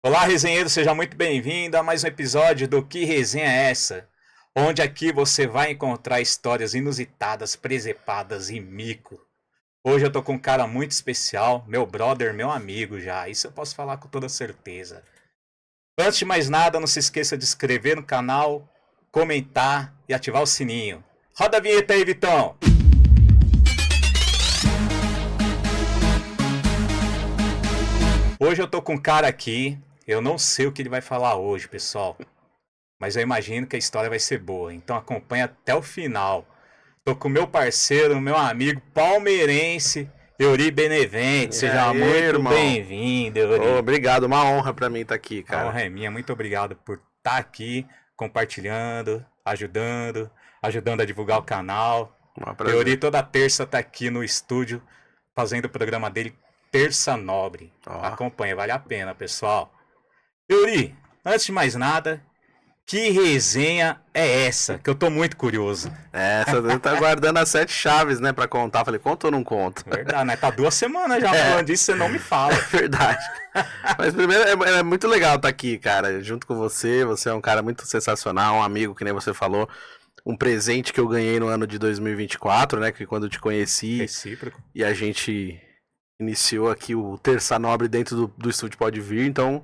Olá, resenheiro, seja muito bem-vindo a mais um episódio do Que Resenha é Essa? Onde aqui você vai encontrar histórias inusitadas, presepadas e mico. Hoje eu tô com um cara muito especial, meu brother, meu amigo já, isso eu posso falar com toda certeza. Antes de mais nada, não se esqueça de se inscrever no canal, comentar e ativar o sininho. Roda a vinheta aí, Vitão! Hoje eu tô com um cara aqui, eu não sei o que ele vai falar hoje, pessoal. Mas eu imagino que a história vai ser boa, então acompanha até o final. Tô com meu parceiro, meu amigo palmeirense, Euri Benevente. E Seja aí, muito irmão? bem-vindo, Ô, Euri. obrigado, uma honra pra mim estar aqui, A cara. honra é minha, muito obrigado por estar aqui compartilhando, ajudando a divulgar o canal. Um Euri prazer. toda terça tá aqui no estúdio fazendo o programa dele Terça Nobre. Ó, Acompanha, vale a pena, pessoal. Euri, antes de mais nada, que resenha é essa? Que eu tô muito curioso. essa eu tá guardando as 7 chaves, né, pra contar. Falei, conto ou não conto? Verdade, né? Tá 2 semanas já É, falando disso, você não me fala. é verdade. Mas primeiro, é muito legal estar aqui, cara, junto com você. Você é um cara muito sensacional, um amigo, que nem você falou. Um presente que eu ganhei no ano de 2024, né, que quando eu te conheci Recíproco. e a gente iniciou aqui o Terça Nobre dentro do estúdio Pode Vir, então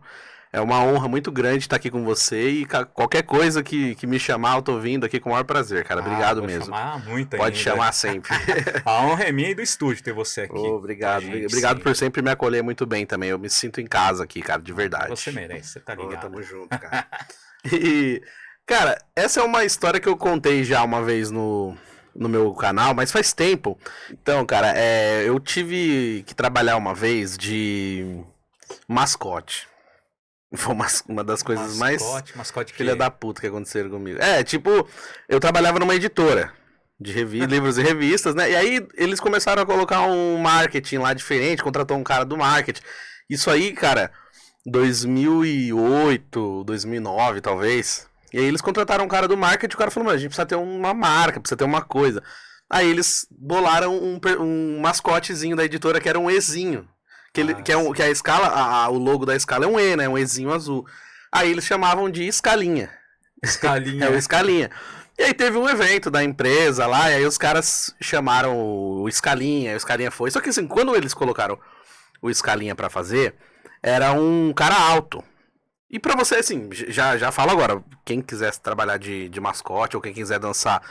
é uma honra muito grande estar aqui com você e qualquer coisa que me chamar, eu tô vindo aqui com o maior prazer, cara. Obrigado Vou mesmo. chamar muito Pode ainda. chamar sempre. A honra é minha e do estúdio ter você aqui. Ô, obrigado. Com a gente, Obrigado sim. por sempre me acolher muito bem também. Eu me sinto em casa aqui, cara, de verdade. Você merece, você tá Ô, ligado. tamo junto, cara. E, cara, essa é uma história que eu contei já uma vez no meu canal, mas faz tempo. Então, cara, eu tive que trabalhar uma vez de mascote. Foi uma das coisas mais Mascote que... filha da puta que aconteceram comigo. Tipo, eu trabalhava numa editora de livros e revistas, né? E aí eles começaram a colocar um marketing lá diferente, contratou um cara do marketing. Isso aí, cara, 2008, 2009, talvez. E aí eles contrataram um cara do marketing, o cara falou, mano, a gente precisa ter uma marca, precisa ter uma coisa. Aí eles bolaram um mascotezinho da editora que era um Ezinho. Que a escala, o logo da escala é um E, né? Um Ezinho azul. Aí eles chamavam de Escalinha. Escalinha. É o Escalinha. E aí teve um evento da empresa lá, e aí os caras chamaram o Escalinha, e o Escalinha foi. Só que assim, quando eles colocaram o Escalinha pra fazer, era um cara alto. E pra você, assim, já falo agora, quem quiser trabalhar de mascote ou quem quiser dançar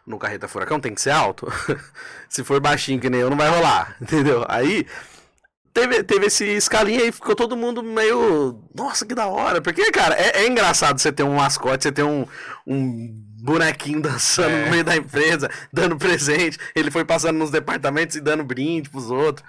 no Carreta Furacão tem que ser alto. Se for baixinho que nem eu, não vai rolar, entendeu? Aí teve esse escalinha aí, ficou todo mundo meio. Nossa, que da hora. Porque, cara, é engraçado você ter um mascote, você ter um bonequinho dançando no meio da empresa, dando presente. Ele foi passando nos departamentos e dando brinde pros outros.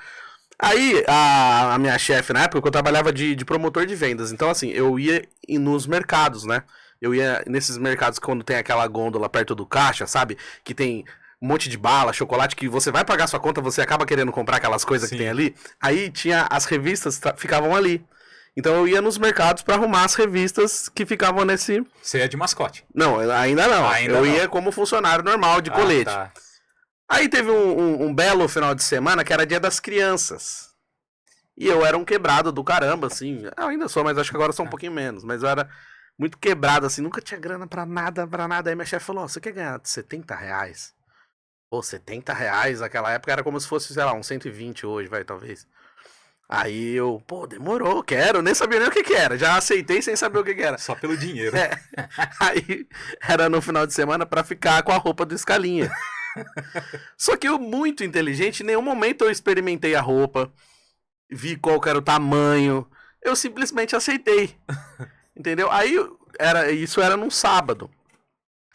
Aí, a minha chefe, na época, eu trabalhava de promotor de vendas. Então, assim, eu ia nos mercados, né? Eu ia nesses mercados quando tem aquela gôndola perto do caixa, sabe? Que tem um monte de bala, chocolate, que você vai pagar sua conta, você acaba querendo comprar aquelas coisas que Sim. tem ali. Aí tinha as revistas, ficavam ali. Então eu ia nos mercados pra arrumar as revistas que ficavam nesse... Você é de mascote. Não, ainda não. Ainda eu não. ia como funcionário normal, de colete. Tá. Aí teve um belo final de semana que era dia das crianças. E eu era um quebrado do caramba, assim. Eu ainda sou, mas acho que agora sou um pouquinho menos. Mas eu era muito quebrado, assim. Nunca tinha grana pra nada, pra nada. Aí minha chefe falou, você quer ganhar R$ 70? Pô, R$ 70 naquela época era como se fosse, sei lá, uns 120 hoje, vai, talvez. Aí eu, pô, demorou, quero. Nem sabia nem o que era. Já aceitei sem saber o que era. Só pelo dinheiro. Aí era no final de semana pra ficar com a roupa do Escalinha. Só que eu, muito inteligente, em nenhum momento eu experimentei a roupa, vi qual que era o tamanho. Eu simplesmente aceitei. Entendeu? Aí isso era num sábado.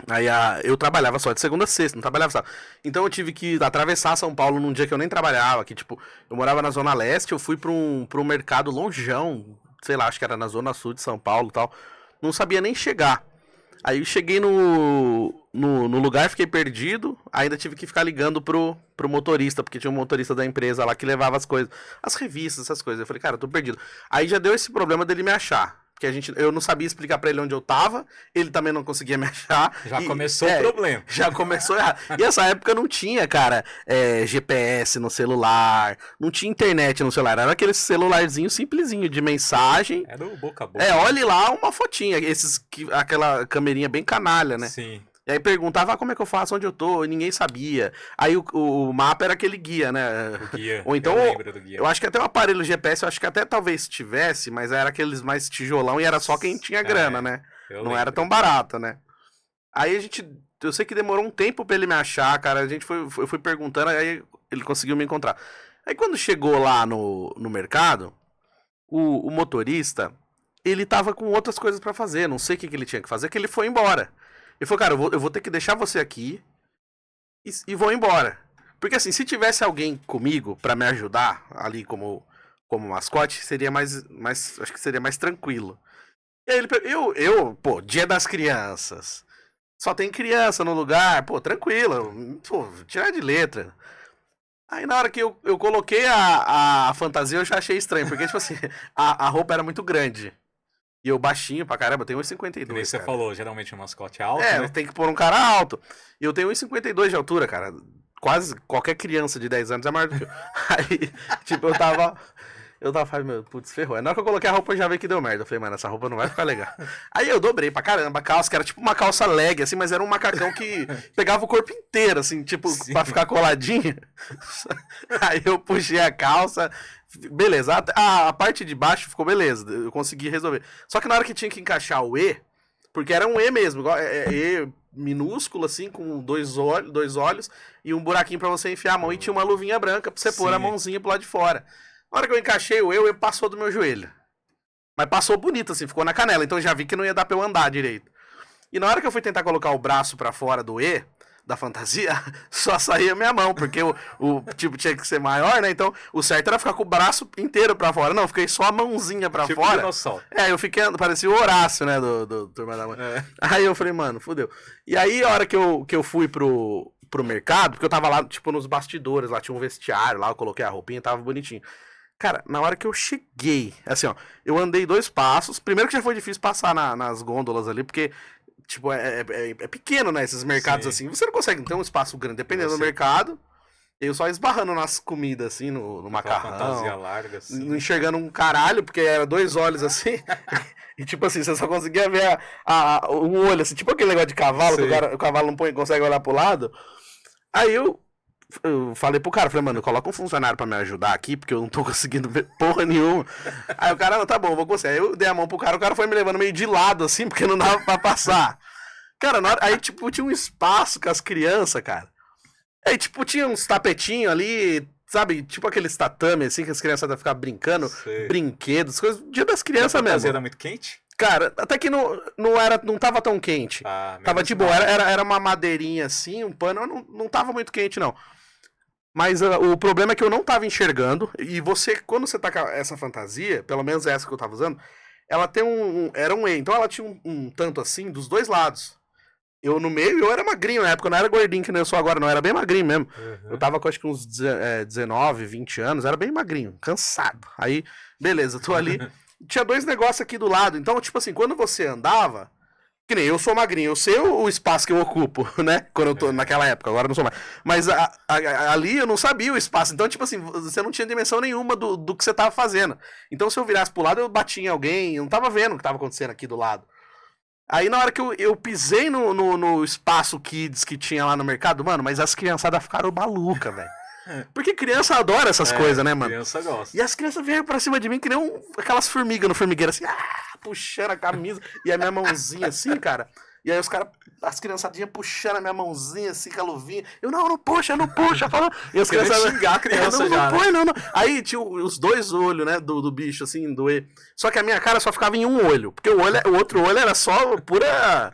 Aí eu trabalhava só de segunda a sexta, não trabalhava sábado. Então eu tive que atravessar São Paulo num dia que eu nem trabalhava, que tipo, eu morava na Zona Leste, eu fui pra um mercado longeão, sei lá, acho que era na Zona Sul de São Paulo e tal. Não sabia nem chegar. Aí eu cheguei no lugar, fiquei perdido, ainda tive que ficar ligando pro motorista, porque tinha um motorista da empresa lá que levava as coisas, as revistas, essas coisas. Eu falei, cara, eu tô perdido. Aí já deu esse problema dele me achar. porque eu não sabia explicar pra ele onde eu tava, ele também não conseguia me achar. Já começou o problema. Já começou errado. E essa época não tinha, cara, GPS no celular, não tinha internet no celular, era aquele celularzinho simplesinho de mensagem. Era o boca a boca. Olhe lá uma fotinha, aquela camerinha bem canalha, né? Sim. E aí perguntava como é que eu faço, onde eu tô, e ninguém sabia. Aí o mapa era aquele guia, né? O guia. Ou então, eu lembro do guia. eu acho que até o aparelho GPS, eu acho que até talvez tivesse, mas era aqueles mais tijolão e era só quem tinha grana, né? Não era tão barato, né? Aí eu sei que demorou um tempo pra ele me achar, cara, eu fui perguntando, aí ele conseguiu me encontrar. Aí quando chegou lá no mercado, o motorista, ele tava com outras coisas pra fazer, não sei o que ele tinha que fazer, que ele foi embora. Ele falou, cara, eu vou ter que deixar você aqui e vou embora. Porque assim, se tivesse alguém comigo pra me ajudar ali como mascote, seria mais acho que seria mais tranquilo. E aí pô, Dia das Crianças. Só tem criança no lugar, pô, tranquilo. Pô, tirar de letra. Aí na hora que eu coloquei a fantasia, eu já achei estranho, porque tipo assim, a roupa era muito grande. E eu baixinho pra caramba, eu tenho 1,52. Como você falou, geralmente o mascote é alto, né? Tem que pôr um cara alto. E eu tenho 1,52 de altura, cara. Quase qualquer criança de 10 anos é maior do que eu. Aí, tipo, eu tava falando, meu, putz, ferrou. Aí na hora que eu coloquei a roupa, eu já vi que deu merda. Eu falei, mano, essa roupa não vai ficar legal. Aí eu dobrei pra caramba a calça, que era tipo uma calça leg, assim, mas era um macacão que pegava o corpo inteiro, assim, tipo, Sim. Pra ficar coladinho. Aí eu puxei a calça... Beleza, a parte de baixo ficou beleza, eu consegui resolver. Só que na hora que tinha que encaixar o E, porque era um E mesmo, igual E minúsculo assim, com dois olhos e um buraquinho pra você enfiar a mão e tinha uma luvinha branca pra você Sim. pôr a mãozinha pro lado de fora. Na hora que eu encaixei o E passou do meu joelho. Mas passou bonito assim, ficou na canela, então eu já vi que não ia dar pra eu andar direito. E na hora que eu fui tentar colocar o braço pra fora do E, da fantasia, só saía minha mão, porque o tipo tinha que ser maior, né? Então o certo era ficar com o braço inteiro pra fora. Não, eu fiquei só a mãozinha pra tipo fora. Eu fiquei, parecia o Horácio, né? Do Turma da Mãe. Aí eu falei, mano, fodeu. E aí a hora que eu fui pro mercado, porque eu tava lá, tipo, nos bastidores, lá tinha um vestiário, lá eu coloquei a roupinha, tava bonitinho. Cara, na hora que eu cheguei, assim, ó, eu andei 2 passos. Primeiro que já foi difícil passar nas gôndolas ali, porque tipo, é pequeno, né? Esses mercados Sim. assim. Você não consegue ter um espaço grande, dependendo do mercado. Eu só esbarrando nas comidas, assim, no macarrão. Fantasia larga, assim. Não enxergando um caralho, porque era 2 olhos assim. E tipo assim, você só conseguia ver o olho, assim, tipo aquele negócio de cavalo, que o cavalo não consegue olhar pro lado. Aí eu falei pro cara, falei, mano, coloca um funcionário pra me ajudar aqui, porque eu não tô conseguindo ver porra nenhuma. Aí o cara, não, tá bom, vou conseguir. Aí eu dei a mão pro cara, o cara foi me levando meio de lado, assim, porque não dava pra passar. Cara, aí, tipo, tinha um espaço com as crianças, cara. Aí, tipo, tinha uns tapetinhos ali, sabe? Tipo aqueles tatame, assim, que as crianças devem ficar brincando, brinquedos, coisas. Dia das crianças mesmo. Era muito quente? Cara, até que não tava tão quente. Tava de boa, era uma madeirinha assim, um pano, não tava muito quente, não. Mas o problema é que eu não tava enxergando, e quando você tá com essa fantasia, pelo menos essa que eu tava usando, ela tem era um E, então ela tinha um tanto assim dos 2 lados. Eu no meio, eu era magrinho na época, eu não era gordinho que nem eu sou agora, não, era bem magrinho mesmo. Uhum. Eu tava com acho que uns 19, 20 anos, era bem magrinho, cansado. Aí, beleza, tô ali, tinha 2 negócios aqui do lado, então tipo assim, quando você andava, que nem eu sou magrinho, eu sei o espaço que eu ocupo, né? Quando eu tô naquela época, agora eu não sou mais. Mas ali eu não sabia o espaço. Então, tipo assim, você não tinha dimensão nenhuma do que você tava fazendo. Então, se eu virasse pro lado, eu batia em alguém, eu não tava vendo o que tava acontecendo aqui do lado. Aí, na hora que eu pisei no espaço Kids que tinha lá no mercado, mano, mas as criançadas ficaram malucas, velho. Porque criança adora essas coisas, né, mano? Criança gosta. E as crianças vieram pra cima de mim que nem aquelas formigas no formigueiro, assim, puxando a camisa e a minha mãozinha assim, cara. E aí as criançadinhas puxando a minha mãozinha assim com a luvinha. Eu, não puxa, falando. E as crianças xingar a criança já. Não. Aí tinha os 2 olhos, né, do bicho, assim, do E. Só que a minha cara só ficava em um olho. Porque o outro olho era só pura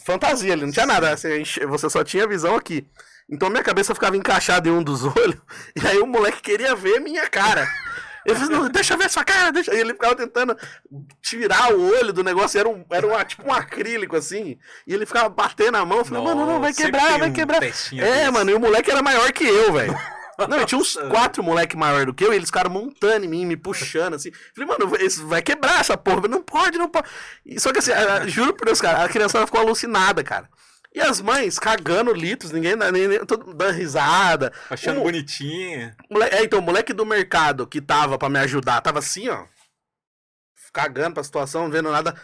fantasia ali, não tinha nada. Assim, você só tinha visão aqui. Então minha cabeça ficava encaixada em um dos olhos. E aí o moleque queria ver minha cara. Ele falou, não, deixa eu ver sua cara, deixa. E ele ficava tentando tirar o olho do negócio, era tipo um acrílico assim. E ele ficava batendo a mão, eu falei, mano, não, vai quebrar. Mano, e o moleque era maior que eu, velho. Não, e tinha uns 4 moleque maior do que eu, e eles ficaram montando em mim, me puxando, assim. Falei, mano, isso vai quebrar essa porra. Não pode, não pode. Só que assim, juro por Deus, cara, a criança ficou alucinada, cara. E as mães cagando litros, ninguém todo dando risada. Achando bonitinho. Então, o moleque do mercado que tava pra me ajudar, tava assim, ó. Cagando pra situação, não vendo nada.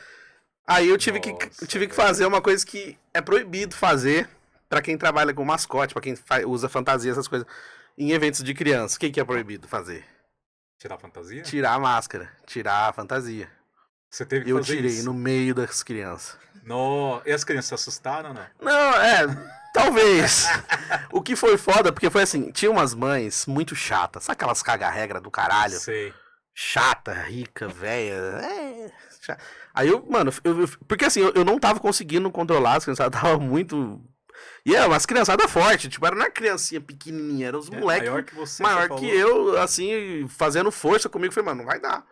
Aí eu tive que fazer uma coisa que é proibido fazer pra quem trabalha com mascote, pra quem usa fantasia, essas coisas. Em eventos de criança, o que é proibido fazer? Tirar a fantasia? Tirar a máscara, tirar a fantasia. Você teve que fazer isso? Eu tirei no meio das crianças. No... E as crianças se assustaram ou não? Não, talvez. O que foi foda, porque foi assim, tinha umas mães muito chatas. Sabe aquelas caga-regra do caralho? Sei. Chata, rica, velha. Aí eu, mano, porque assim, eu não tava conseguindo controlar, as criançadas tava muito... E é umas criançadas fortes, tipo, era uma criancinha pequenininha, eram os moleques maior que você, maior que eu, assim, fazendo força comigo. Falei, mano, não vai dar.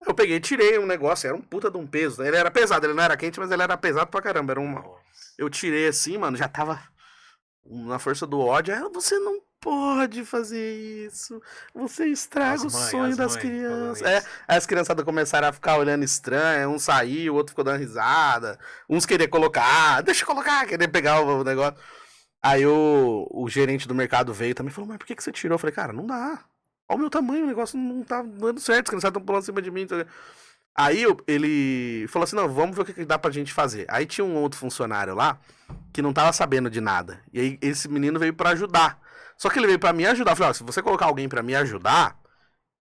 Eu peguei, tirei um negócio, era um puta de um peso. Ele era pesado, ele não era quente, mas ele era pesado pra caramba. Era uma... Eu tirei assim, mano, já tava na força do ódio. Aí, você não pode fazer isso. Você estraga o sonho das crianças. Aí as criançadas começaram a ficar olhando estranho. Um saiu, o outro ficou dando risada. Uns queriam colocar, deixa eu colocar, queria pegar o negócio. Aí o gerente do mercado veio também e falou, mas por que você tirou? Eu falei, cara, não dá. Olha o meu tamanho, o negócio não tá dando certo, os criançadas estão pulando em cima de mim. Aí ele falou assim, não, vamos ver o que dá pra gente fazer. Aí tinha um outro funcionário lá que não tava sabendo de nada. E aí esse menino veio pra ajudar. Só que ele veio pra me ajudar. Eu falei, ó, se você colocar alguém pra me ajudar,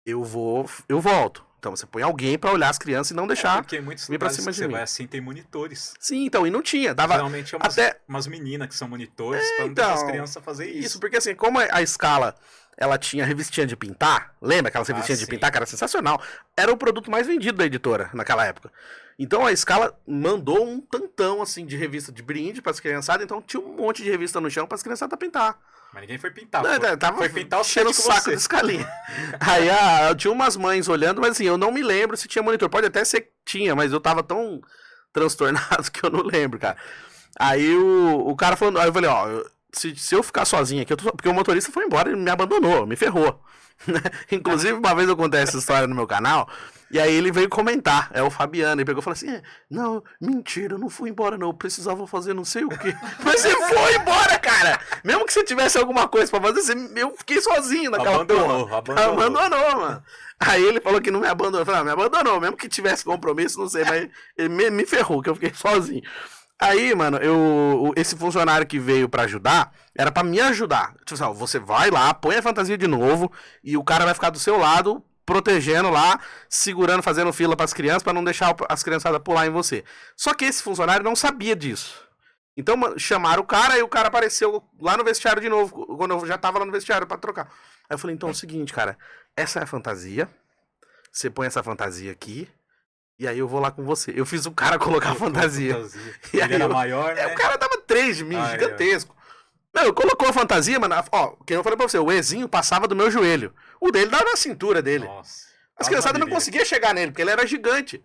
eu volto. Então você põe alguém pra olhar as crianças e não deixar porque muitos vir pra cima de mim. Vai assim, tem monitores. Sim, então, e não tinha. Dava geralmente é umas meninas que são monitores pra não deixar as crianças fazer isso. Isso, porque assim, como a escala... Ela tinha revistinha de pintar. Lembra aquelas revistinhas de pintar que era sensacional? Era o produto mais vendido da editora naquela época. Então a Scala mandou um tantão assim de revista de brinde para as criançadas. Então tinha um monte de revista no chão para as criançadas pintar. Mas ninguém foi pintar. Foi pintar o saco da escalinha. Aí tinha umas mães olhando, mas assim, eu não me lembro se tinha monitor. Pode até ser que tinha, mas eu tava tão transtornado que eu não lembro, cara. Aí o cara falou, aí eu falei, ó... Se eu ficar sozinho aqui, porque o motorista foi embora e me abandonou, me ferrou. Inclusive, uma vez eu contei essa história no meu canal, e aí ele veio comentar, é o Fabiano, ele pegou e falou assim, não, mentira, eu não fui embora não, eu precisava fazer não sei o quê. Mas você foi embora, cara! Mesmo que você tivesse alguma coisa pra fazer, eu fiquei sozinho naquela porra. Abandonou, mano. Aí ele falou que não me abandonou, eu falei, me abandonou, mesmo que tivesse compromisso, não sei, mas ele me ferrou, que eu fiquei sozinho. Aí, mano, esse funcionário que veio pra ajudar, era pra me ajudar. Tipo assim, ó, você vai lá, põe a fantasia de novo, e o cara vai ficar do seu lado, protegendo lá, segurando, fazendo fila pras crianças, pra não deixar as criançadas pular em você. Só que esse funcionário não sabia disso. Então, chamaram o cara, e o cara apareceu lá no vestiário de novo, quando eu já tava lá no vestiário pra trocar. Aí eu falei, então é o seguinte, cara, essa é a fantasia, você põe essa fantasia aqui, e aí eu vou lá com você. Eu fiz o cara colocar a fantasia. E ele era maior, né? O cara dava 3 de mim, gigantesco. Não, colocou a fantasia, mano. Ó, que eu falei pra você, o Ezinho passava do meu joelho. O dele dava na cintura dele. Nossa. As criançadas não conseguiam chegar nele, porque ele era gigante.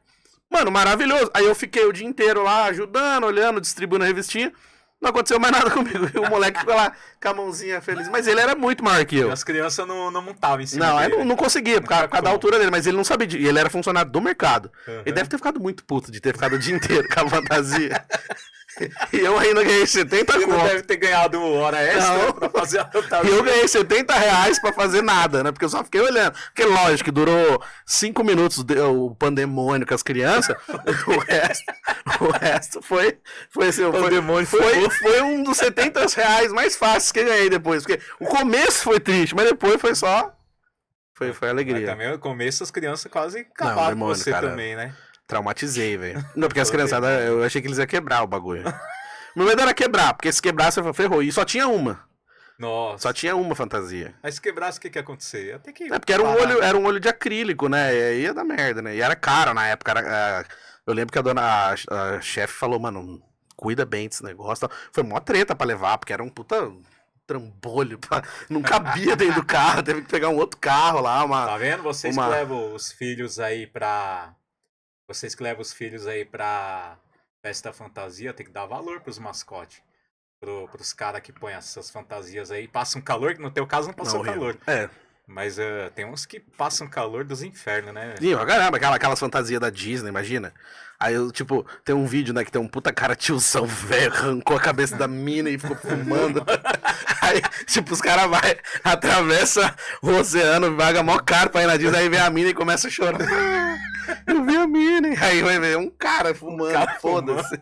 Mano, maravilhoso. Aí eu fiquei o dia inteiro lá, ajudando, olhando, distribuindo a revistinha. Não aconteceu mais nada comigo. E o moleque ficou lá com a mãozinha feliz. Mas ele era muito maior que eu. E as crianças não montavam em cima dele. Não conseguia, por causa da altura dele. Mas ele não sabia. E ele era funcionário do mercado. Ele deve ter ficado muito puto de ter ficado o dia inteiro com a fantasia. E eu ainda ganhei 70 conto. Ele não deve ter ganhado hora extra pra fazer a fantasia. E eu ganhei 70 reais pra fazer nada, né? Porque eu só fiquei olhando. Porque lógico que durou 5 minutos o pandemônio com as crianças. o resto foi assim, foi um dos 70 reais mais fáceis que eu ganhei depois. Porque o começo foi triste, mas depois foi só... Foi alegria. Mas também no começo as crianças quase acabaram com você, cara, também, né? Traumatizei, velho. Não, porque as criançadas, eu achei que eles iam quebrar o bagulho. Meu medo era quebrar, porque se quebrasse, eu ferrou. E só tinha uma. Nossa. Só tinha uma fantasia. Mas se quebrasse, o que ia acontecer? Ia ter que porque era um olho de acrílico, né? E aí ia dar merda, né? E era caro na época. Eu lembro que a chefe falou, mano, cuida bem desse negócio. Foi mó treta pra levar, porque era um puta trambolho. Não cabia dentro do carro, teve que pegar um outro carro lá. Tá vendo? Vocês que levam os filhos aí pra... Vocês que levam os filhos aí pra festa fantasia, tem que dar valor pros mascotes. pros caras que põem essas fantasias aí. Passam calor, que no teu caso não passou Horrível. calor. É. Mas tem uns que passam calor dos infernos, né? Sim, pra caramba, aquelas fantasias da Disney, imagina. Aí, tipo, tem um vídeo, né, que tem um puta cara tiozão velho, arrancou a cabeça da mina e ficou fumando. Aí, tipo, os caras atravessa o oceano, vaga mó caro pra ir na Disney, aí vem a mina e começa a chorar. Eu vi a mina. Aí vai ver um cara fumando, foda-se.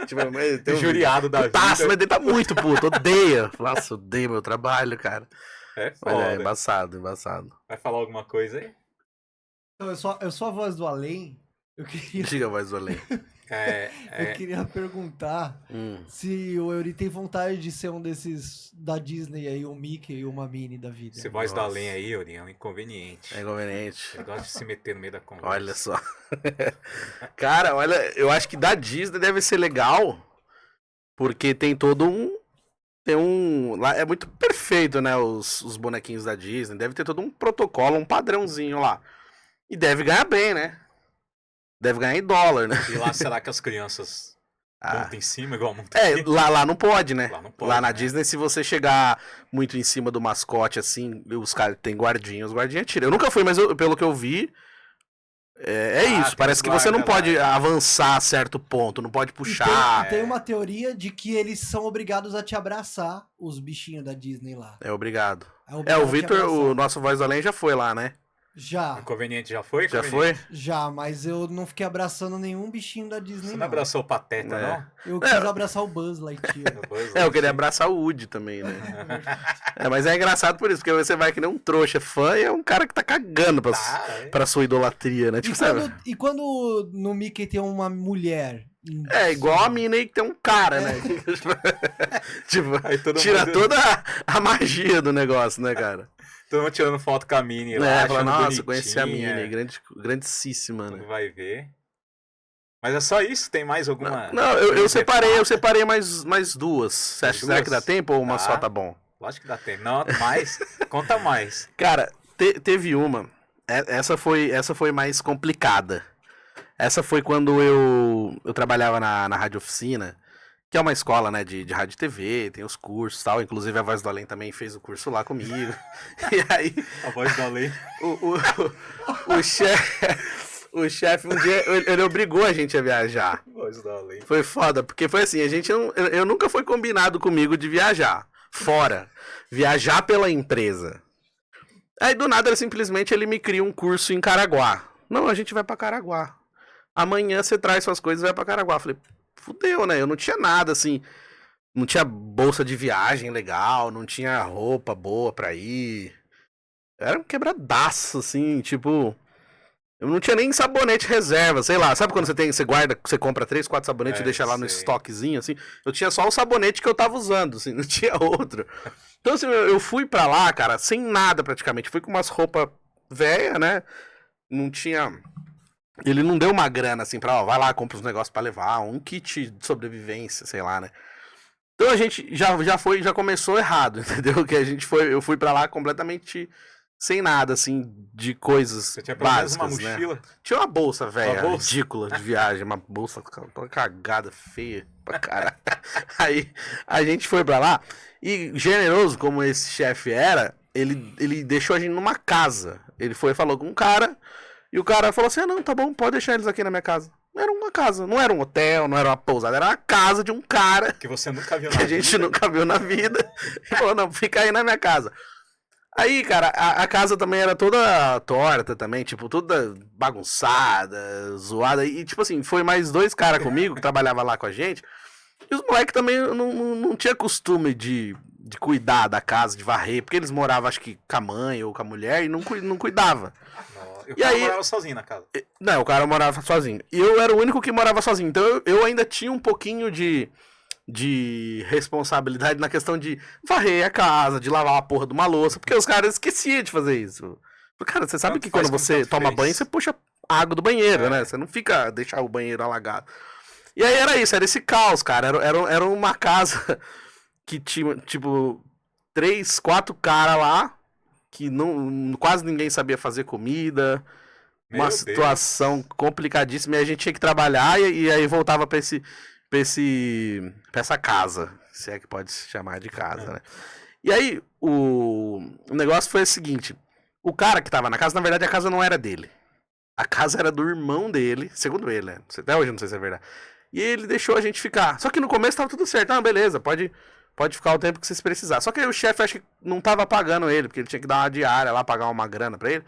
Tipo, tem um Juriado da vida. Mas ele tá muito puto, odeia. Nossa, odeia meu trabalho, cara. É Mas foda. é embaçado. Vai falar alguma coisa aí? Então, eu sou a voz do além. Eu queria, Diga a voz do além. eu queria perguntar se o Eury tem vontade de ser um desses da Disney aí, um Mickey e uma Minnie da vida. Esse voz do além aí, Yuri, é um inconveniente. É inconveniente. Ele gosta de se meter no meio da conversa. Olha só. Cara, olha, eu acho que da Disney deve ser legal, porque tem todo um. Lá é muito perfeito, né? Os bonequinhos da Disney. Deve ter todo um protocolo, um padrãozinho lá. E deve ganhar bem, né? Deve ganhar em dólar, né? E lá, será que as crianças montam em cima igual montam É, aqui? lá não pode, né? Lá não pode, Lá na né? Disney, se você chegar muito em cima do mascote, assim, os caras tem guardinha, os guardinhas tiram. Eu nunca fui, mas pelo que eu vi, isso. tem Parece uns que você não guarda lá, pode né? avançar a certo ponto, não pode puxar. E tem uma teoria de que eles são obrigados a te abraçar, os bichinhos da Disney lá. É obrigado. Obrigado O a te Vitor, abraçar. o nosso voz do além, já foi lá, né? Já, Inconveniente já foi? Já Inconveniente? foi? já, mas eu não fiquei abraçando nenhum bichinho da Disney, Você não não. abraçou o Pateta, É. não? Eu quis abraçar o Buzz Lightyear. Depois, Eu queria abraçar o Woody também, né? Mas é engraçado por isso, porque você vai que nem um trouxa fã e é um cara que tá cagando pra sua idolatria, né? Tipo, sabe? E quando no Mickey tem uma mulher? É igual a mina aí que tem um cara, né? Tipo, Aí todo tira mundo- toda a magia do negócio, né, cara? Todo mundo tirando foto com a Minnie lá, É, fala, achando nossa, bonitinha. conheci a mina, grandíssima, né? Vai ver. Mas é só isso? Tem mais alguma? Não, eu separei mais duas. Você acha, será duas? que dá tempo ou uma Dá. só tá bom? Lógico que dá tempo. Não, mais. Conta mais. Cara, teve uma. Essa foi mais complicada. Essa foi quando eu trabalhava na Rádio Oficina, que é uma escola, né, de rádio e TV, tem os cursos e tal. Inclusive a Voz do Além também fez o curso lá comigo. E aí, A voz do além. o chefe um dia, ele obrigou a gente a viajar. Voz do além. Foi foda, porque foi assim, eu nunca foi combinado comigo de viajar. Fora. Viajar pela empresa. Aí do nada, ele me cria um curso em Caraguá. Não, a gente vai pra Caraguá. Amanhã você traz suas coisas e vai pra Caraguá. Falei, fudeu, né? Eu não tinha nada assim. Não tinha bolsa de viagem legal, não tinha roupa boa pra ir. Era um quebradaço, assim, tipo. Eu não tinha nem sabonete reserva, sei lá. Sabe quando você guarda, você compra 3, 4 sabonetes e deixa lá no sei. estoquezinho, assim? Eu tinha só o sabonete que eu tava usando, assim, não tinha outro. Então, assim, eu fui pra lá, cara, sem nada praticamente. Fui com umas roupas velhas, né? Não tinha. Ele não deu uma grana, assim, pra, ó, vai lá, compra os negócios pra levar, um kit de sobrevivência, sei lá, né? Então a gente já começou errado, entendeu? Que eu fui pra lá completamente sem nada, assim, de coisas Você tinha pelo menos básicas, uma né? mochila? Tinha uma bolsa, velha, Uma bolsa? ridícula de viagem, uma bolsa toda cagada, feia pra caralho. Aí a gente foi pra lá e, generoso como esse chefe era, ele deixou a gente numa casa. Ele foi e falou com um cara e o cara falou assim, não, tá bom, pode deixar eles aqui na minha casa. Era uma casa, não era um hotel, não era uma pousada, era uma casa de um cara Que você nunca viu que a gente nunca viu na vida. E falou, não, fica aí na minha casa. Aí, cara, a casa também era toda torta também, tipo, toda bagunçada, zoada. E, tipo assim, foi mais 2 caras comigo que trabalhavam lá com a gente. E os moleques também não tinha costume de cuidar da casa, de varrer, porque eles moravam, acho que, com a mãe ou com a mulher e não cuidava. E o E cara aí- morava sozinho na casa. Não, o cara morava sozinho. E eu era o único que morava sozinho. Então eu ainda tinha um pouquinho de responsabilidade na questão de varrer a casa, de lavar a porra de uma louça, porque os caras esqueciam de fazer isso. Cara, você sabe Tanto que faz quando como você tanto toma fez. banho, você puxa água do banheiro, É. né? Você não fica deixar o banheiro alagado. E aí era isso, era esse caos, cara. Era uma casa que tinha, tipo, 3, 4 caras lá, que quase ninguém sabia fazer comida. Meu Uma Deus. situação complicadíssima. E a gente tinha que trabalhar e aí voltava pra essa casa. Se é que pode se chamar de casa, né? E aí, o negócio foi o seguinte. O cara que tava na casa, na verdade, a casa não era dele. A casa era do irmão dele, segundo ele, né? Até hoje eu não sei se é verdade. E ele deixou a gente ficar. Só que no começo tava tudo certo. Ah, beleza, pode ficar o tempo que vocês precisarem. Só que aí o chefe acho que não tava pagando ele, porque ele tinha que dar uma diária lá, pagar uma grana pra ele.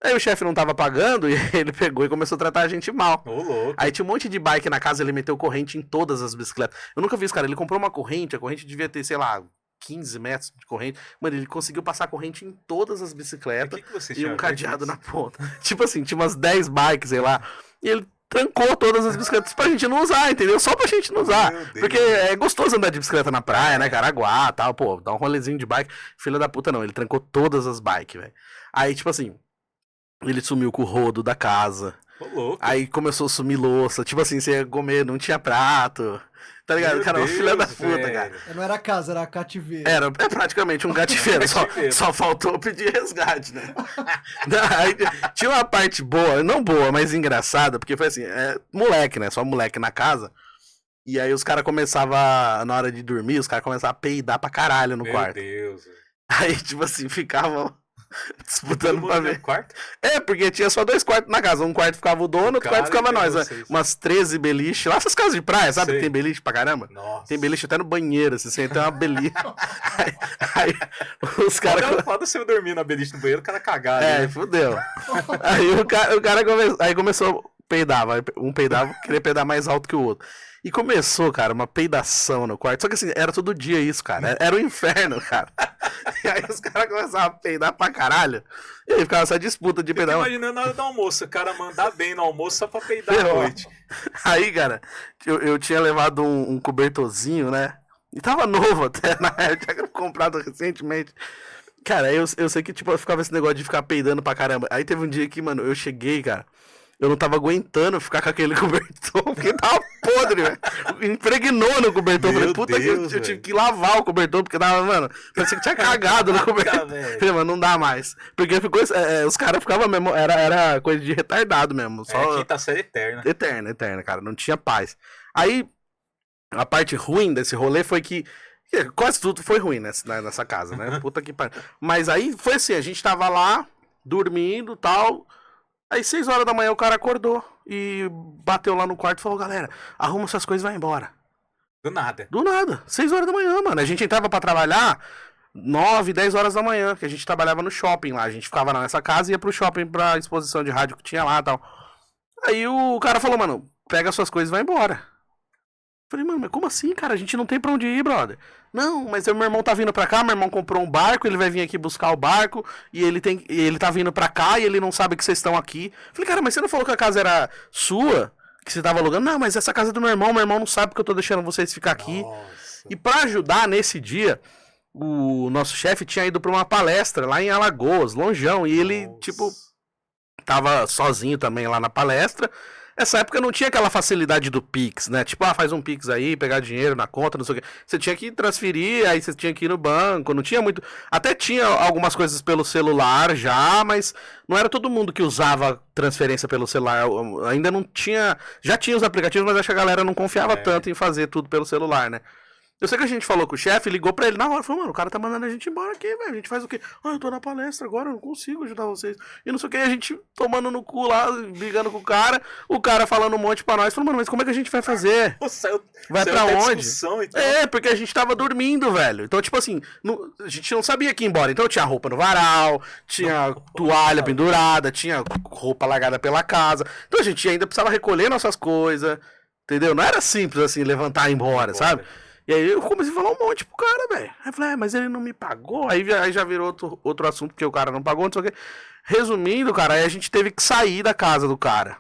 Aí o chefe não tava pagando e ele pegou e começou a tratar a gente mal. Ô, louco. Aí tinha um monte de bike na casa, ele meteu corrente em todas as bicicletas. Eu nunca vi isso, cara. Ele comprou uma corrente, a corrente devia ter, sei lá, 15 metros de corrente. Mano, ele conseguiu passar corrente em todas as bicicletas e um cadeado na ponta. Tipo assim, tinha umas 10 bikes, sei lá. E ele trancou todas as bicicletas pra gente não usar, entendeu? Só pra gente não usar. Porque é gostoso andar de bicicleta na praia, né? Caraguá e tal, pô, dá um rolezinho de bike. Filha da puta, não. Ele trancou todas as bikes, velho. Aí, tipo assim, ele sumiu com o rodo da casa. Ô, louco. Aí começou a sumir louça. Tipo assim, você ia comer, não tinha prato. Tá ligado? Meu O cara é uma Deus, filha da puta, velho. cara. Não era casa, era cativeiro. É praticamente um cativeiro. Só faltou pedir resgate, né? Aí, tinha uma parte boa, não boa, mas engraçada, porque foi assim, moleque, né? Só moleque na casa. E aí os caras começavam, na hora de dormir, os caras começavam a peidar pra caralho no quarto. Meu Deus, velho. Aí, tipo assim, ficavam disputando pra ver. Quarto? É, porque tinha só 2 quartos na casa. Um quarto ficava o dono, outro quarto ficava nós. Né? Umas 13 beliches. Lá essas casas de praia, sabe? Que tem beliche pra caramba? Nossa. Tem beliche até no banheiro, assim, você tem uma beliche. aí os caras... Foda se eu dormir na beliche no banheiro, o cara cagar. É, né? fudeu. Aí o cara começou a peidar. Um peidava, queria peidar mais alto que o outro. E começou, cara, uma peidação no quarto. Só que assim, era todo dia isso, cara. Era o inferno, cara. E aí os caras começavam a peidar pra caralho. E aí ficava essa disputa de peidar. Imaginando na hora do almoço, o cara mandar bem no almoço só pra peidar à noite. Aí, cara, eu tinha levado um cobertorzinho, né? E tava novo até, na época, tinha comprado recentemente. Cara, eu sei que, tipo, eu ficava esse negócio de ficar peidando pra caramba. Aí teve um dia que, mano, eu cheguei, cara, eu não tava aguentando ficar com aquele cobertor, porque tava podre, velho. Impregnou no cobertor. Falei, puta Deus, que eu tive que lavar o cobertor, porque tava, mano, parecia que tinha cagado no cobertor. Falei, mano, não dá mais. Porque ficou, os caras ficavam mesmo, era coisa de retardado mesmo. Só quinta série eterna. Eterna, cara, não tinha paz. Aí, a parte ruim desse rolê foi que quase tudo foi ruim nessa casa, né? Puta que pariu. Mas aí foi assim, a gente tava lá, dormindo e tal. Aí 6 horas da manhã o cara acordou e bateu lá no quarto e falou, galera, arruma suas coisas e vai embora. Do nada. Do nada. 6 horas da manhã, mano. A gente entrava pra trabalhar 9, 10 horas da manhã, que a gente trabalhava no shopping lá. A gente ficava nessa casa e ia pro shopping pra exposição de rádio que tinha lá e tal. Aí o cara falou, mano, pega suas coisas e vai embora. Falei, mano, mas como assim, cara? A gente não tem pra onde ir, brother. Não, mas meu irmão tá vindo pra cá, meu irmão comprou um barco, ele vai vir aqui buscar o barco, e ele tá vindo pra cá e ele não sabe que vocês estão aqui. Falei, cara, mas você não falou que a casa era sua? Que você tava alugando? Não, mas essa casa é do meu irmão não sabe que eu tô deixando vocês ficar aqui. Nossa. E pra ajudar nesse dia, o nosso chefe tinha ido pra uma palestra lá em Alagoas, longeão, e ele, tipo, tava sozinho também lá na palestra. Nessa época não tinha aquela facilidade do Pix, né? Tipo, faz um Pix aí, pegar dinheiro na conta, não sei o quê. Você tinha que transferir, aí você tinha que ir no banco, não tinha muito... Até tinha algumas coisas pelo celular já, mas não era todo mundo que usava transferência pelo celular. Ainda não tinha... Já tinha os aplicativos, mas acho que a galera não confiava tanto em fazer tudo pelo celular, né? Eu sei que a gente falou com o chefe, ligou pra ele na hora, falou, mano, o cara tá mandando a gente embora aqui, velho, a gente faz o quê? Eu tô na palestra agora, eu não consigo ajudar vocês. E não sei o que, a gente tomando no cu lá, brigando com o cara falando um monte pra nós, falou, mano, mas como é que a gente vai fazer? Vai pra onde? Então. Porque a gente tava dormindo, velho. Então, tipo assim, a gente não sabia que ir embora. Então tinha roupa no varal, tinha toalha pendurada, tinha roupa largada pela casa. Então a gente ainda precisava recolher nossas coisas, entendeu? Não era simples assim, levantar e ir embora, sabe? E aí eu comecei a falar um monte pro cara, velho. Aí eu falei, mas ele não me pagou. Aí já virou outro assunto, porque o cara não pagou, não sei o quê. Resumindo, cara, aí a gente teve que sair da casa do cara.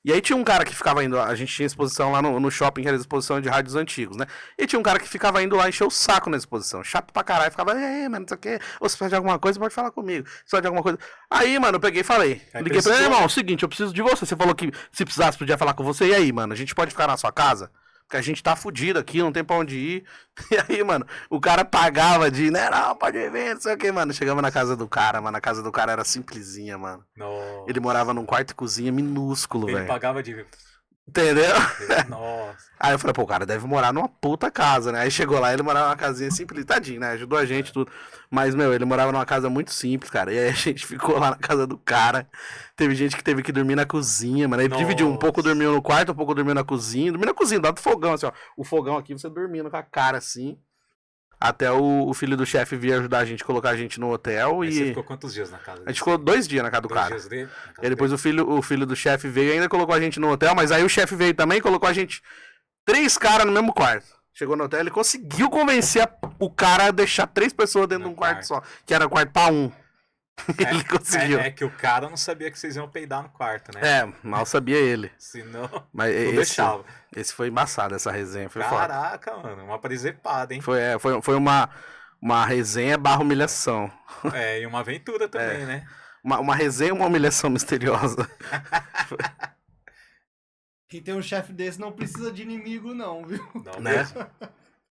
E aí tinha um cara que ficava indo, a gente tinha exposição lá no shopping, que era exposição de rádios antigos, né? E tinha um cara que ficava indo lá encher o saco na exposição. Chato pra caralho, ficava, mano, não sei o quê. Ou se precisa de alguma coisa, pode falar comigo. Se precisa de alguma coisa. Aí, mano, eu peguei e falei. Liguei pra ele, irmão, é o seguinte, eu preciso de você. Você falou que se precisasse, podia falar com você. E aí, mano, a gente pode ficar na sua casa? Porque a gente tá fudido aqui, não tem pra onde ir. E aí, mano, o cara pagava de, né, não, pode vir, não sei o que, mano. Chegamos na casa do cara, mano. A casa do cara era simplesinha, mano. Nossa. Ele morava num quarto e cozinha minúsculo, velho. Ele pagava de Entendeu? Nossa. Aí eu falei, pô, o cara deve morar numa puta casa, né? Aí chegou lá, ele morava numa casinha simples, tadinho, né? Ajudou a gente, tudo. Mas, meu, ele morava numa casa muito simples, cara. E aí a gente ficou lá na casa do cara. Teve gente que teve que dormir na cozinha, mano. Aí dividiu, um pouco dormiu no quarto, um pouco dormiu na cozinha. Dormiu na cozinha, do lado do fogão, assim, ó. O fogão aqui, você dormindo com a cara assim. Até o filho do chefe vir ajudar a gente, colocar a gente no hotel. Aí e você ficou quantos dias na casa? A gente ficou 2 dias na casa do cara. 2 dias dele? E depois o filho do chefe veio e ainda colocou a gente no hotel, mas aí o chefe veio também e colocou a gente 3 caras no mesmo quarto. Chegou no hotel, ele conseguiu convencer o cara a deixar 3 pessoas dentro de um quarto só, que era quarto pra 1. Ele conseguiu. É que o cara não sabia que vocês iam peidar no quarto, né? É, mal sabia ele. Senão, mas não deixava. Esse foi embaçado, essa resenha, foi Caraca, foda. mano, uma presepada, hein? Foi uma resenha barra humilhação. É, e uma aventura também, né? Uma resenha e uma humilhação misteriosa. Quem tem um chefe desse não precisa de inimigo, não, viu? Não Né? mesmo.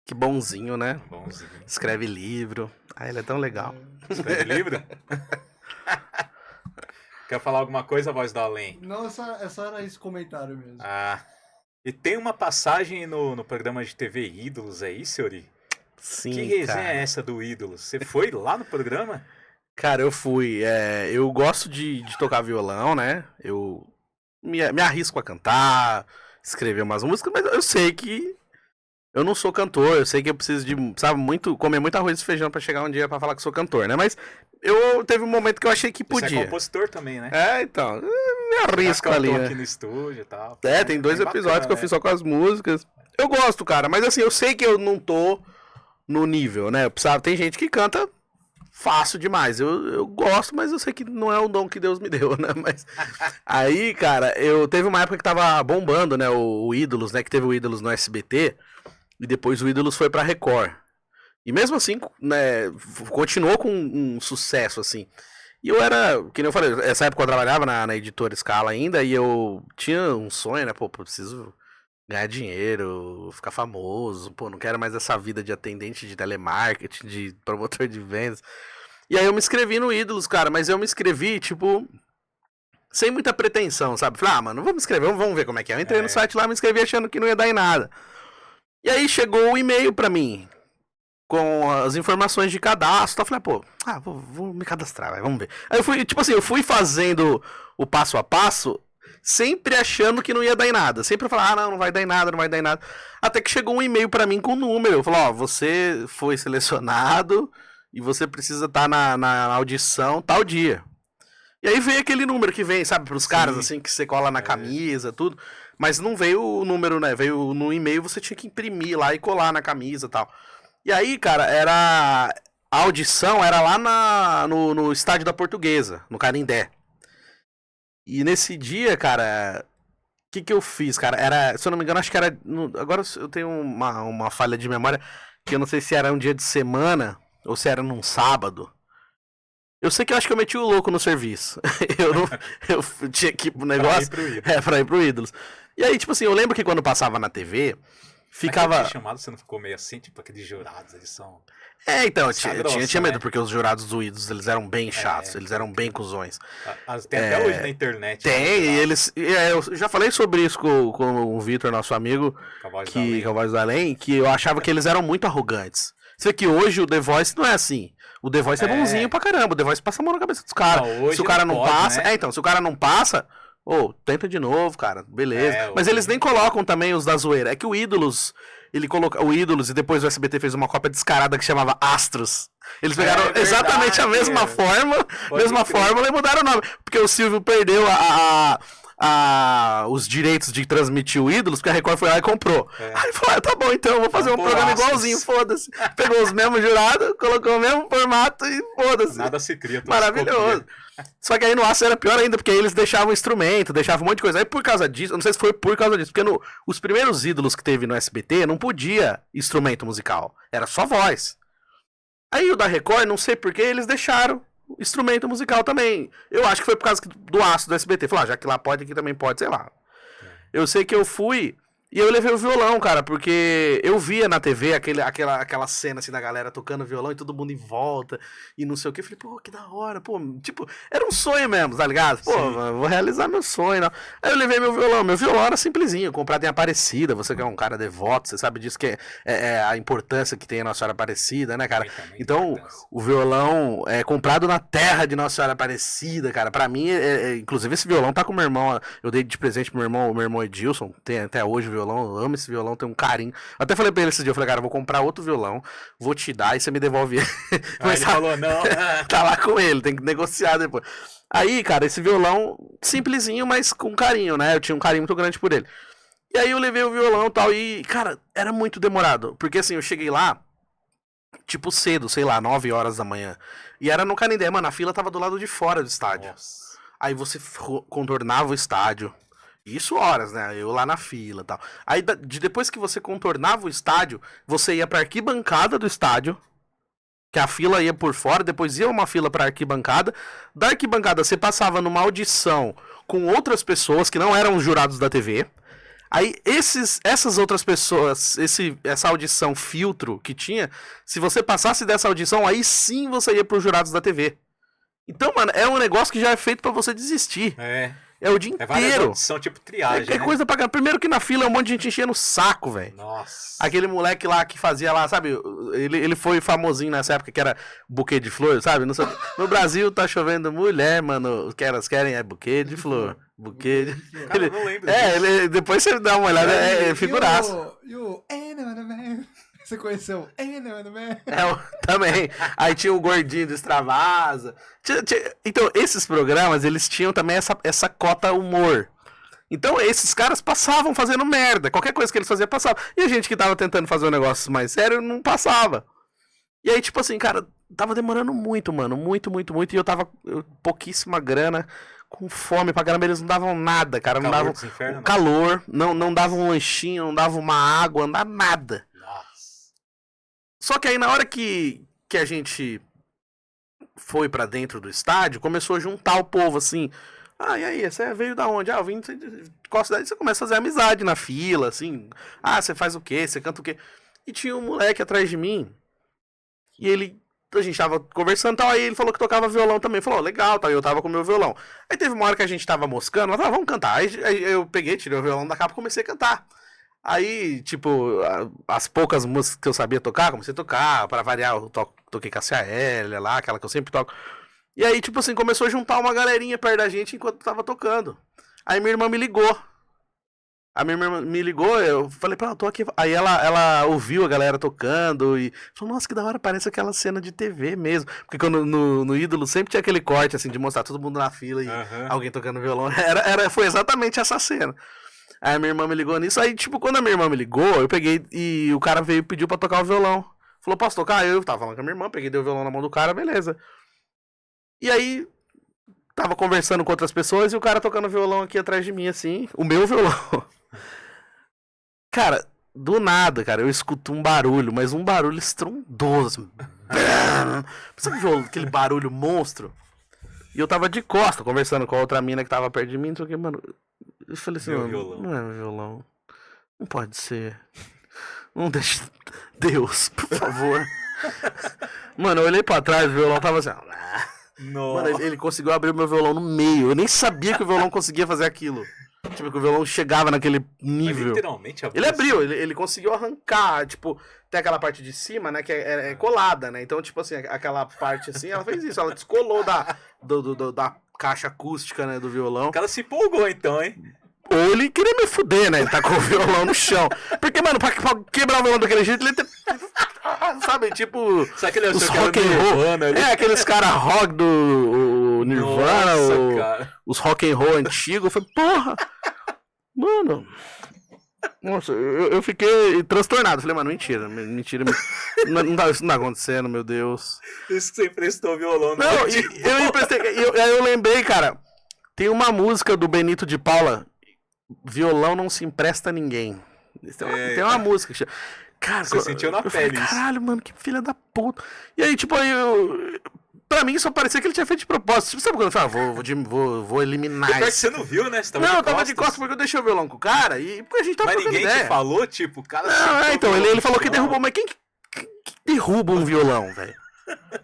Que bonzinho, né? Bonzinho. Escreve livro. Ah, ele é tão legal. Escreve livro? Quer falar alguma coisa, voz do além? Não, é só era esse comentário mesmo. Ah. E tem uma passagem no programa de TV Ídolos aí, senhori? Sim, que resenha cara. é essa do Ídolos? Você foi lá no programa? Cara, eu fui. Eu gosto de tocar violão, né? Eu me arrisco a cantar, escrever umas músicas, mas eu sei que eu não sou cantor, eu sei que eu preciso de, sabe, comer muito arroz e feijão pra chegar um dia pra falar que sou cantor, né? Mas teve um momento que eu achei que podia. Você é compositor também, né? Então, me arrisco ali, né? Aqui no estúdio e tal. Tem 2 episódios bacana, que eu fiz só com as músicas. Eu gosto, cara, mas assim, eu sei que eu não tô no nível, né? Tem gente que canta fácil demais. Eu gosto, mas eu sei que não é o dom que Deus me deu, né? Mas aí, cara, teve uma época que tava bombando, né? O Ídolos, né? Que teve o Ídolos no SBT. E depois o Ídolos foi pra Record. E mesmo assim, né, continuou com um sucesso, assim. E eu era, que nem eu falei, essa época eu trabalhava na editora Scala ainda, e eu tinha um sonho, né, pô, preciso ganhar dinheiro, ficar famoso, pô, não quero mais essa vida de atendente de telemarketing, de promotor de vendas. E aí eu me inscrevi no Ídolos, cara, mas eu me inscrevi, tipo, sem muita pretensão, sabe? Falei, mano, vamos me inscrever, vamos ver como é que é. Eu entrei no site lá, me inscrevi achando que não ia dar em nada. E aí chegou o e-mail pra mim, com as informações de cadastro. Eu falei, pô, vou me cadastrar, vamos ver. Aí eu fui fazendo o passo a passo, sempre achando que não ia dar em nada. Sempre eu falava, não vai dar em nada, não vai dar em nada. Até que chegou um e-mail pra mim com um número. Eu falei, você foi selecionado e você precisa estar na audição tal dia. E aí veio aquele número que vem, sabe, pros caras, assim, que você cola na camisa, tudo. Mas não veio o número, né? Veio no e-mail, você tinha que imprimir lá e colar na camisa e tal. E aí, cara, a audição era lá no estádio da Portuguesa, no Canindé. E nesse dia, cara, o que eu fiz, cara? Se eu não me engano, acho que era... Agora eu tenho uma falha de memória, que eu não sei se era um dia de semana ou se era num sábado. Eu sei que eu acho que eu meti o louco no serviço. eu tinha que ir pro negócio. Pra ir pro Ídolos. E aí, tipo assim, eu lembro que quando passava na TV, ficava. Mas chamado, você não ficou meio assim, tipo aqueles jurados, eles são. Então, eu tinha medo, porque os jurados do Ídolos, eles eram bem chatos, eles eram bem cuzões. Tem até hoje na internet. Tem, e eles. Eu já falei sobre isso com o Vitor, nosso amigo, com a Voz do Além, que eu achava que eles eram muito arrogantes. Você vê que hoje o The Voice não é assim. O The Voice é bonzinho pra caramba. O The Voice passa a mão na cabeça dos caras. Se o cara não passa. Né? Se o cara não passa, tenta de novo, cara. Beleza. Mas eles nem colocam também os da zoeira. É que o Ídolos. Ele coloca o Ídolos e depois o SBT fez uma cópia descarada que chamava Astros. Eles pegaram exatamente a mesma fórmula e mudaram o nome. Porque o Silvio perdeu os direitos de transmitir o Ídolos, porque a Record foi lá e comprou. Aí ele falou, tá bom, então eu vou fazer um programa igualzinho, foda-se. Pegou os mesmos jurados, colocou o mesmo formato e foda-se. Nada se cria. Maravilhoso. Só que aí no Astros era pior ainda, porque aí eles deixavam instrumento, deixavam um monte de coisa. Aí por causa disso, eu não sei se foi por causa disso, porque os primeiros Ídolos que teve no SBT não podia instrumento musical, era só voz. Aí o da Record, não sei porquê, eles deixaram instrumento musical também. Eu acho que foi por causa do Astros do SBT. Falou, já que lá pode, aqui também pode, sei lá. Eu sei que eu fui E eu levei o violão, cara, porque eu via na TV aquela cena assim da galera tocando violão e todo mundo em volta e não sei o que. Eu falei, pô, que da hora, pô, tipo, era um sonho mesmo, tá ligado? Pô, vou realizar meu sonho, não. Aí eu levei meu violão era simplesinho, comprado em Aparecida, você que é um cara devoto, você sabe disso que é a importância que tem a Nossa Senhora Aparecida, né, cara? Então, o violão é comprado na terra de Nossa Senhora Aparecida, cara, pra mim, inclusive esse violão tá com o meu irmão, eu dei de presente pro meu irmão Edilson, tem até hoje o violão. Eu amo esse violão, tem um carinho. Eu até falei pra ele esse dia, eu falei, cara, eu vou comprar outro violão, vou te dar e você me devolve ele. Mas ele falou, não. Tá lá com ele, tem que negociar depois. Aí, cara, esse violão, simplesinho, mas com carinho, né? Eu tinha um carinho muito grande por ele. E aí eu levei o violão e tal, e, cara, era muito demorado. Porque assim, eu cheguei lá, tipo cedo, sei lá, 9 horas da manhã. E era no Canindé, mano, a fila tava do lado de fora do estádio. Nossa. Aí você contornava o estádio. Isso horas, né? Eu lá na fila e tal. Aí depois que você contornava o estádio, você ia pra arquibancada do estádio, que a fila ia por fora, depois ia uma fila pra arquibancada. Da arquibancada você passava numa audição com outras pessoas que não eram os jurados da TV. Aí essas outras pessoas, essa audição filtro que tinha, se você passasse dessa audição, aí sim você ia pros jurados da TV. Então, mano, é um negócio que já é feito pra você desistir. É o dia inteiro. São tipo triagem, É coisa pra... Primeiro que na fila é um monte de gente enchendo o saco, velho. Nossa. Aquele moleque lá que fazia lá, sabe? Ele foi famosinho nessa época que era buquê de flor, sabe? No Brasil tá chovendo mulher, mano. O que elas querem é buquê de flor. Buquê de... Cara, eu não lembro disso. Depois você dá uma olhada, é figuraço. Você conheceu? Também. Aí tinha o gordinho do Extravasa. Então, esses programas, eles tinham também essa cota humor. Então, esses caras passavam fazendo merda. Qualquer coisa que eles faziam, passava. E a gente que tava tentando fazer um negócio mais sério, não passava. E aí, tipo assim, cara, tava demorando muito, mano. Muito. E eu tava pouquíssima grana, com fome pra caramba. Eles não davam nada, cara. Não davam calor, não davam um lanchinho, não davam uma água, não dava nada. Só que aí na hora que a gente foi pra dentro do estádio, começou a juntar o povo assim. Ah, e aí, você veio da onde? Ah, eu vim de qual cidade? Você começa a fazer amizade na fila, assim. Ah, você faz o quê? Você canta o quê? E tinha um moleque atrás de mim. E a gente tava conversando e tal, aí ele falou que tocava violão também. Falou, legal, tal, e eu tava com o meu violão. Aí teve uma hora que a gente tava moscando, ela falou, vamos cantar. Aí eu peguei, tirei o violão da capa e comecei a cantar. Aí, tipo, as poucas músicas que eu sabia tocar, comecei a tocar, pra variar, eu toquei Cássia Eller lá, aquela que eu sempre toco. E aí, tipo assim, começou a juntar uma galerinha perto da gente enquanto tava tocando. Aí minha irmã me ligou. Eu falei pra ela, tô aqui. Aí ela ouviu a galera tocando e falou, nossa, que da hora, parece aquela cena de TV mesmo. Porque quando, no Ídolo sempre tinha aquele corte, assim, de mostrar todo mundo na fila e alguém tocando violão. Foi exatamente essa cena. Aí a minha irmã me ligou nisso. Aí, tipo, quando a minha irmã me ligou, eu peguei e o cara veio e pediu pra tocar o violão. Falou, posso tocar? Eu tava falando com a minha irmã, peguei, dei o violão na mão do cara, beleza. E aí, tava conversando com outras pessoas e o cara tocando violão aqui atrás de mim, assim, o meu violão. Cara, do nada, cara, eu escuto um barulho, mas um barulho estrondoso. Sabe aquele barulho monstro? E eu tava de costa, conversando com a outra mina que tava perto de mim, não sei o que, mano. Eu falei assim, não é meu violão. Não pode ser. Não deixe. Deus, por favor. Mano, eu olhei pra trás, o violão tava assim. Mano, ele conseguiu abrir o meu violão no meio. Eu nem sabia que o violão conseguia fazer aquilo. Tipo, que o violão chegava naquele nível. Mas literalmente abriu. Ele abriu, ele conseguiu arrancar. Tipo, tem aquela parte de cima, né? Que é colada, né? Então, tipo assim, aquela parte assim, ela fez isso. Ela descolou da caixa acústica, né? Do violão. O cara se empolgou então, hein? Ou ele queria me fuder, né? Ele tá com o violão no chão. Porque, mano, pra quebrar o violão daquele jeito, ele tem... Sabe, tipo... Sabe aquele os rock and roll? Aqueles caras rock do Nirvana, os rock and roll antigos. Eu falei, porra! Mano... Nossa, eu fiquei transtornado. Falei, mano, mentira. Isso não tá acontecendo, meu Deus. Isso que você emprestou o violão. Não, eu emprestei... Aí eu lembrei, cara... Tem uma música do Benito de Paula... Violão não se empresta a ninguém. Tem uma música que chama... Cara, você sentiu na pele falei, caralho, mano, que filha da puta. E aí, tipo, aí pra mim só parecia que ele tinha feito de propósito. Tipo, sabe quando eu falo, vou eliminar Pior que isso. você não viu, né? Você tava Não, de eu tava de costas. costas porque eu deixei o violão com o cara e porque a gente tava Mas trocando ninguém ideia. te falou, tipo, o cara... Não, sentou então, o ele falou que chão. derrubou, mas quem que derruba um violão, velho?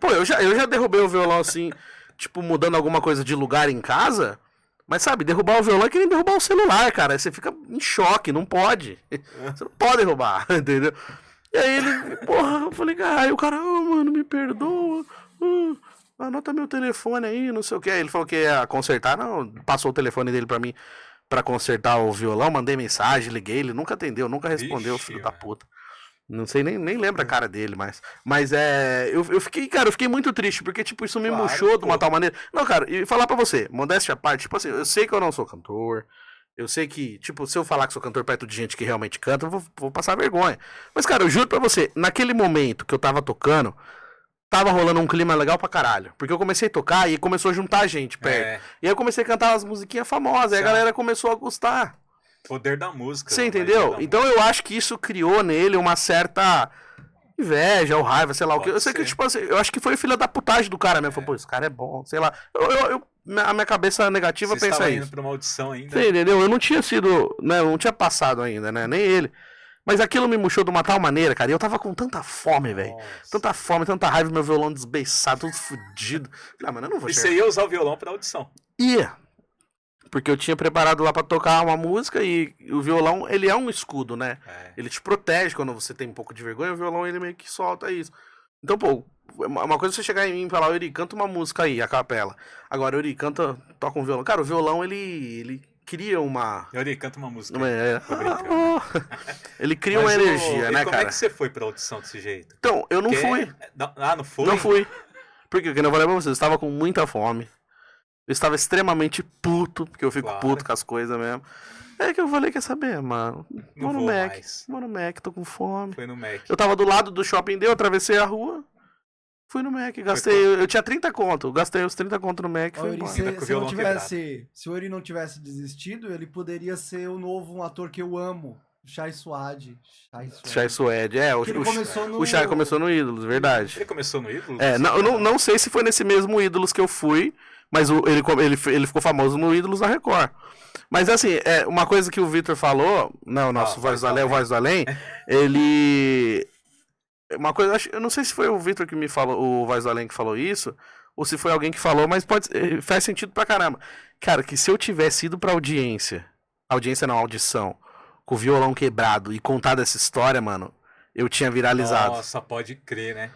Pô, eu já derrubei o violão assim, tipo, mudando alguma coisa de lugar em casa, mas sabe, derrubar o violão é que nem derrubar o celular, cara. Você fica em choque, não pode. Você não pode derrubar, entendeu? E aí ele, porra, eu falei, aí o cara, mano, me perdoa, anota meu telefone aí, não sei o que. Aí ele falou que ia consertar, não, passou o telefone dele pra mim pra consertar o violão, mandei mensagem, liguei, ele nunca atendeu, nunca respondeu, Vixe, filho da mano. puta. Não sei, nem lembro a cara dele mais. Mas eu fiquei, cara, eu fiquei muito triste, porque, tipo, isso me Claro, murchou de uma pô. tal maneira. Não, cara, e falar pra você, modéstia à parte, tipo assim, eu sei que eu não sou cantor, eu sei que, tipo, se eu falar que sou cantor perto de gente que realmente canta, eu vou passar vergonha. Mas, cara, eu juro pra você, naquele momento que eu tava tocando, tava rolando um clima legal pra caralho. Porque eu comecei a tocar e começou a juntar gente perto. É, E aí eu comecei a cantar umas musiquinhas famosas, aí a Certo. galera começou a gostar. poder da música. Você a magia entendeu? da Então eu acho que isso criou nele uma certa inveja ou raiva, sei lá o que. Pode Eu sei que, ser. tipo assim, eu acho que foi filha da putagem do cara mesmo. Falei, pô, esse cara é bom, sei lá. A minha cabeça negativa Você pensa estava isso. indo pra uma audição ainda. Você entendeu? Eu não tinha sido, né, eu não tinha passado ainda, né, nem ele. Mas aquilo me murchou de uma tal maneira, cara, e eu tava com tanta fome, velho. Nossa. Tanta fome, tanta raiva, meu violão desbeiçado, tudo fudido. Ah, mano, eu não vou E chegar. você ia usar o violão pra audição. Ia. Porque eu tinha preparado lá pra tocar uma música e o violão, ele é um escudo, né? É. Ele te protege quando você tem um pouco de vergonha, o violão ele meio que solta isso. Então, pô, uma coisa é você chegar em mim e falar, Yuri, canta uma música aí, a capela. Agora, Yuri, toca um violão. Cara, o violão, ele cria uma... Yuri, canta uma música. Tô brincando. Ele cria Mas uma energia, e né, como cara? é que você foi pra audição desse jeito? Então, eu não Porque- fui. Não foi? Não fui. Porque, como eu falei pra vocês, eu estava com muita fome. Eu estava extremamente puto, porque eu fico Claro. puto com as coisas mesmo. É que eu falei, quer saber, mano? Não Vou no vou Mac. mais. Vou no Mac, tô com fome. Foi no Mac. Eu tava do lado do shopping dele, eu atravessei a rua. Fui no Mac, gastei. Eu tinha 30 conto. Eu gastei os 30 conto no Mac e Ó, fui Yuri, embora. Ainda com o se violão não tivesse, se o Yuri não tivesse desistido, ele poderia ser o novo ator que eu amo, Chai Suede. Chai Suede, Que ele começou no... o Chai começou no Ídolos, verdade. Ele começou no Ídolos? É, não sei se foi nesse mesmo Ídolos que eu fui, mas ele ficou famoso no Ídolos da Record. Mas assim, uma coisa que o Vitor falou, né, o nosso Voz do Além, o Voz do Além, ele... Uma coisa, eu não sei se foi o Vitor que me falou, o Voz do Além que falou isso, ou se foi alguém que falou, mas faz sentido pra caramba. Cara, que se eu tivesse ido pra audiência não, audição, com o violão quebrado e contado essa história, mano, eu tinha viralizado. Nossa, pode crer, né?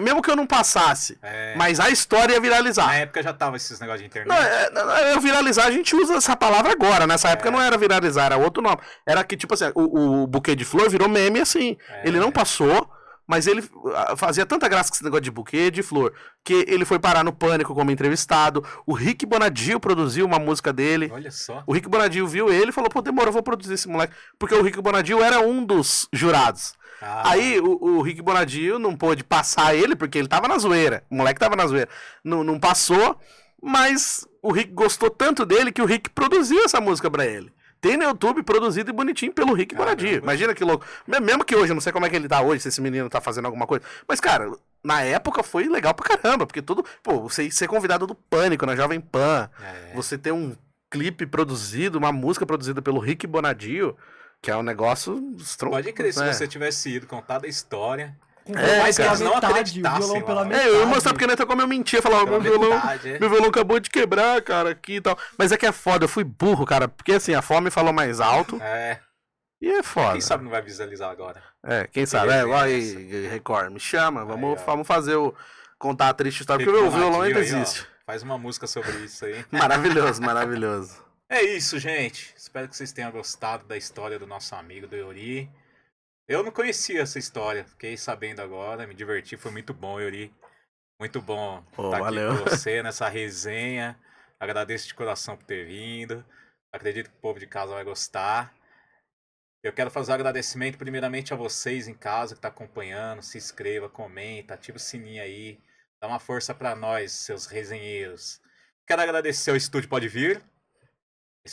Mesmo que eu não passasse, É. mas a história ia viralizar. Na época já tava esses negócios de internet. Não, viralizar, a gente usa essa palavra agora. Nessa época não era viralizar, era outro nome. Era que, tipo assim, o buquê de flor virou meme assim. Ele não passou, mas ele fazia tanta graça com esse negócio de buquê de flor, que ele foi parar no Pânico como entrevistado. O Rick Bonadio produziu uma música dele. Olha só. O Rick Bonadio viu ele e falou, pô, demorou, eu vou produzir esse moleque. Porque o Rick Bonadio era um dos jurados. Aí o Rick Bonadio não pôde passar ele, porque ele tava na zoeira. O moleque tava na zoeira. Não passou, mas o Rick gostou tanto dele que o Rick produziu essa música pra ele. Tem no YouTube produzido e bonitinho pelo Rick Bonadio. Imagina que louco. Mesmo que hoje, eu não sei como é que ele tá hoje, se esse menino tá fazendo alguma coisa. Mas, cara, na época foi legal pra caramba, porque tudo... Pô, você ser convidado do Pânico na Jovem Pan, você ter um clipe produzido, uma música produzida pelo Rick Bonadio, que é um negócio... Pode crer, se você tivesse ido contar a história... Com mais que pela eles não metade, acreditassem o violão lá. pela metade. eu ia mostrar porque neta como eu mentia, falava, Pela meu metade, violão acabou de quebrar, cara, aqui e tal. Mas é que é foda, eu fui burro, cara, porque assim, a fome falou mais alto e é foda. Quem sabe não vai visualizar agora. Quem sabe, igual aí, Record, me chama, vamos fazer contar a triste história, porque o meu violão ainda existe. Faz uma música sobre isso aí. Maravilhoso, maravilhoso. É isso, gente. Espero que vocês tenham gostado da história do nosso amigo, do Yuri. Eu não conhecia essa história, fiquei sabendo agora, me diverti, foi muito bom, Yuri. Muito bom estar valeu. aqui com você nessa resenha. Agradeço de coração por ter vindo. Acredito que o povo de casa vai gostar. Eu quero fazer um agradecimento primeiramente a vocês em casa que estão acompanhando. Se inscreva, comenta, ativa o sininho aí. Dá uma força para nós, seus resenheiros. Quero agradecer ao Estúdio Pode Vir.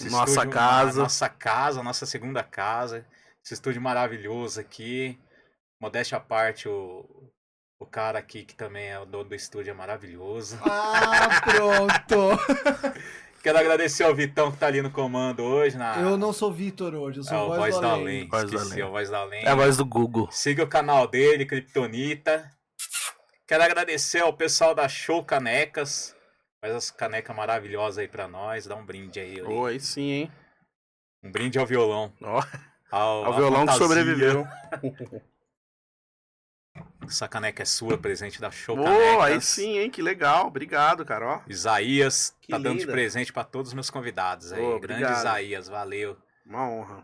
Nossa casa. Nossa casa, nossa segunda casa. Esse estúdio maravilhoso aqui. Modéstia à parte, o O cara aqui que também é o dono do estúdio é maravilhoso. Ah, pronto. Quero agradecer ao Vitão que tá ali no comando hoje. Eu não sou Vitor hoje, eu sou o Voz do Além. Voz do Esqueci, Além. o Voz do Além. É a voz do Google. Siga o canal dele, Kryptonita. Quero agradecer ao pessoal da Show Canecas. Faz as canecas maravilhosas aí pra nós. Dá um brinde aí. Oi, sim, hein? Um brinde ao violão. Ó, Ao o violão que fantasia. sobreviveu. Essa caneca é sua, presente da Show Pô, Canecas. aí sim, hein? Que legal. Obrigado, cara, ó. Isaías Que tá dando de linda. presente pra todos os meus convidados aí. Ô, Grande obrigado. Isaías, valeu. Uma honra.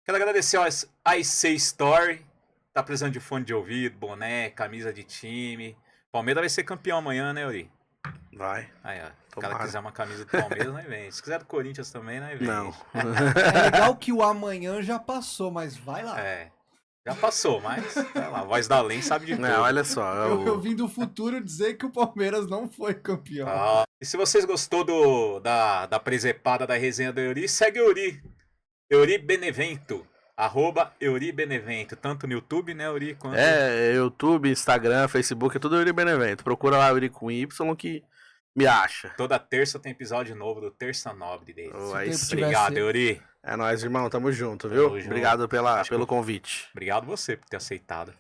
Quero agradecer ao IC Store. Tá precisando de fone de ouvido, boné, camisa de time. Palmeiras vai ser campeão amanhã, né, Yuri? Vai. Aí, ó. Se o Tomara. cara quiser uma camisa do Palmeiras, nós vem. Se quiser do Corinthians também, nós vem. Não. É legal que o amanhã já passou, mas vai lá. É. Já passou, mas vai lá. A Voz da Além sabe de tudo. Não, olha só. Eu vim do futuro dizer que o Palmeiras não foi campeão. Ah, e se vocês gostou da presepada da resenha do Yuri, segue o Yuri. Yuri Benevento. @EuriBenevento. Tanto no YouTube, né, Yuri? Quanto... É, YouTube, Instagram, Facebook, é tudo Yuri Benevento. Procura lá Yuri com Y que me acha. Toda terça tem episódio novo do Terça Nobre deles. Oh, Se o aí tempo sim. tivesse- Obrigado, Yuri. É nóis, irmão. Tamo junto, viu? Tamo junto. Obrigado Acho pelo que- convite. Obrigado você por ter aceitado.